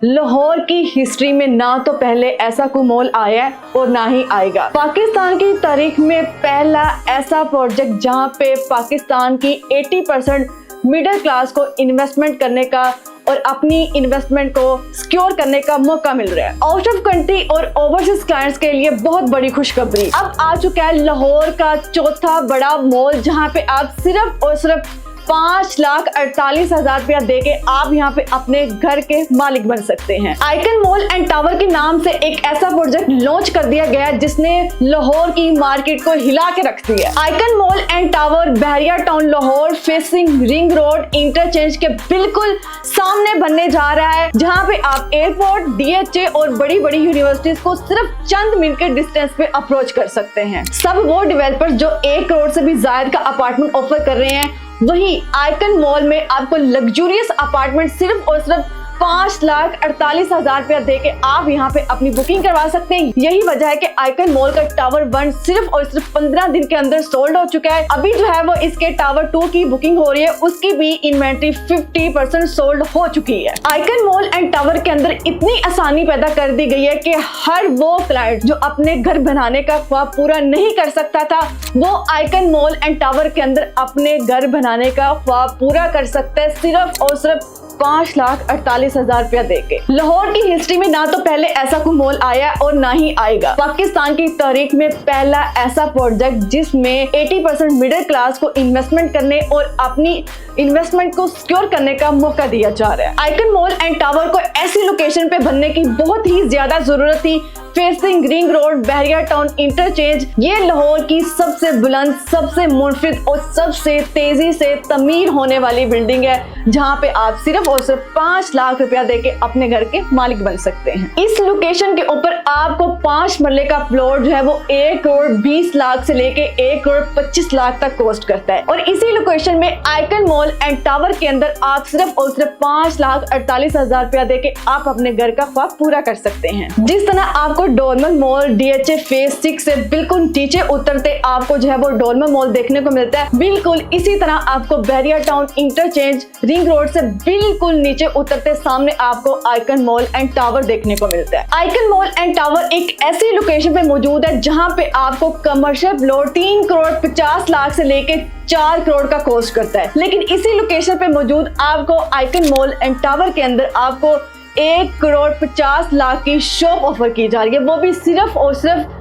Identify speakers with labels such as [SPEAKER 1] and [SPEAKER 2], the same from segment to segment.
[SPEAKER 1] लाहौर की हिस्ट्री में ना तो पहले ऐसा कोई मॉल आया है और ना ही आएगा। पाकिस्तान की तारीख में पहला ऐसा प्रोजेक्ट जहां पे पाकिस्तान की 80% मिडिल क्लास को इन्वेस्टमेंट करने का और अपनी इन्वेस्टमेंट को सिक्योर करने का मौका मिल रहा है। आउट ऑफ कंट्री और ओवरसीज क्लाइंट्स के लिए बहुत बड़ी खुशखबरी अब आ चुका है। लाहौर का चौथा बड़ा मॉल जहां पे आप सिर्फ और सिर्फ 5,48,000 रुपया दे के आप यहाँ पे अपने घर के मालिक बन सकते हैं। आइकन मॉल एंड टावर के नाम से एक ऐसा प्रोजेक्ट लॉन्च कर दिया गया है जिसने लाहौर की मार्केट को हिला के रख दिया है। Icon mall and tower Bahria town Lahore facing ring road interchange के बिल्कुल सामने बनने जा रहा है, जहाँ पे आप एयरपोर्ट, DHA और बड़ी बड़ी यूनिवर्सिटीज को सिर्फ चंद मिनट के डिस्टेंस पे अप्रोच कर सकते हैं। सब वो डेवलपर्स जो 1 करोड़ से भी ज्यादा का अपार्टमेंट ऑफर कर रहे हैं, वही आइकन मॉल में आपको लग्जूरियस अपार्टमेंट सिर्फ और सिर्फ 5,48,000 रुपया दे के आप यहाँ पे अपनी बुकिंग करवा सकते हैं। यही वजह है कि आइकन मॉल का टावर 1 सिर्फ और सिर्फ 15 दिन के अंदर सोल्ड हो चुका है। अभी जो है वो इसके टावर 2 की बुकिंग हो रही है, उसकी भी इन्वेंट्री 50% सोल्ड हो चुकी है। आइकन मॉल एंड टावर के अंदर इतनी आसानी पैदा कर दी गई है कि हर वो क्लाइंट जो अपने घर बनाने का ख्वाब पूरा नहीं कर सकता था, वो आइकन मॉल एंड टावर के अंदर अपने घर बनाने का ख्वाब पूरा कर सकता है सिर्फ और सिर्फ 5,48,000 रुपया देके। लाहौर की हिस्ट्री में ना तो पहले ऐसा कोई मॉल आया और ना ही आएगा। पाकिस्तान की तारीख में पहला ऐसा प्रोजेक्ट जिसमें 80% मिडिल क्लास को इन्वेस्टमेंट करने और अपनी इन्वेस्टमेंट को सिक्योर करने का मौका दिया जा रहा है। आइकन मॉल एंड टावर को ऐसी लोकेशन पे बनने की बहुत ही ज्यादा जरूरत थी, फेसिंग रिंग रोड बहरिया टाउन इंटरचेंज। ये लाहौर की सबसे बुलंद, सबसे मुनफिद और सबसे तेजी से तमीर होने वाली बिल्डिंग है, जहां पे आप सिर्फ और सिर्फ 5 लाख रुपया देके अपने घर के मालिक बन सकते हैं। इस लोकेशन के ऊपर आपको 5 मरले का प्लॉट जो है वो 1 करोड़ 20 लाख से लेके 1 करोड़ 25 लाख तक कॉस्ट करता है। और इसी लोकेशन में आइकन मॉल एंड टावर के अंदर आप सिर्फ और सिर्फ 5,48,000 रुपया देके आप अपने घर का ख्वाब पूरा कर सकते हैं। जिस तरह आपको डोरमल मॉल DHA फेज 6 से बिल्कुल नीचे उतरते आपको जो है वो डोरमल मॉल देखने को मिलता है, बिल्कुल इसी तरह आपको बहरिया टाउन इंटरचेंज रिंग रोड से बिल्कुल नीचे उतरते सामने आपको आइकन मॉल एंड टावर देखने को मिलता है। आइकन मॉल एंड टावर एक ऐसी लोकेशन पे मौजूद है जहां पे आपको कमर्शियल प्लॉट 3 करोड़ 50 लाख से लेके 4 करोड़ का कॉस्ट करता है, लेकिन इसी लोकेशन पे मौजूद आपको आइकन मॉल एंड टावर के अंदर आपको 1 करोड़ 50 लाख की शॉप ऑफर की जा रही है, वो भी सिर्फ और सिर्फ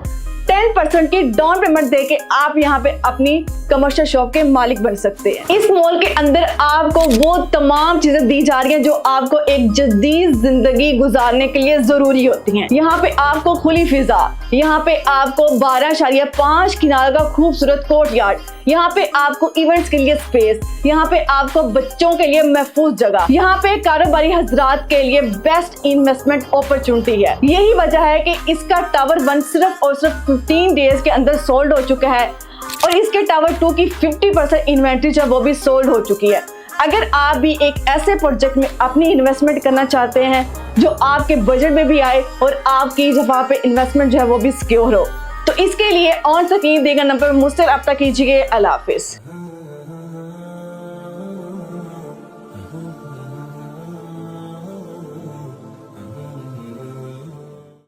[SPEAKER 1] 10% की डाउन पेमेंट देके आप यहाँ पे अपनी कमर्शियल शॉप के मालिक बन सकते हैं। इस मॉल के अंदर आपको वो तमाम चीजें दी जा रही हैं जो आपको एक जदीद जिंदगी गुजारने के लिए जरूरी होती हैं। यहाँ पे आपको खुली फिजा, यहाँ पे आपको 12.5 किनारे का खूबसूरत कोर्टयार्ड, यहाँ पे आपको इवेंट्स के लिए स्पेस, यहाँ पे आपको बच्चों के लिए महफूज जगह, यहाँ पे कारोबारी हजरात के लिए बेस्ट इन्वेस्टमेंट अपॉर्चुनिटी है। यही वजह है कि इसका टावर 1 सिर्फ और सिर्फ 15 डेज के अंदर सोल्ड हो चुका है और इसके टावर 2 की 50% इन्वेंट्री जो वो भी सोल्ड हो चुकी है। अगर आप भी एक ऐसे प्रोजेक्ट में अपनी इन्वेस्टमेंट करना चाहते हैं जो आपके बजट में भी आए और आपकी जगह पे इन्वेस्टमेंट जो है वो भी सिक्योर हो, तो इसके लिए ऑन स्क्रीन दिए गए नंबर पर मुझसे रब्ता कीजिए। अल्लाह हाफिज।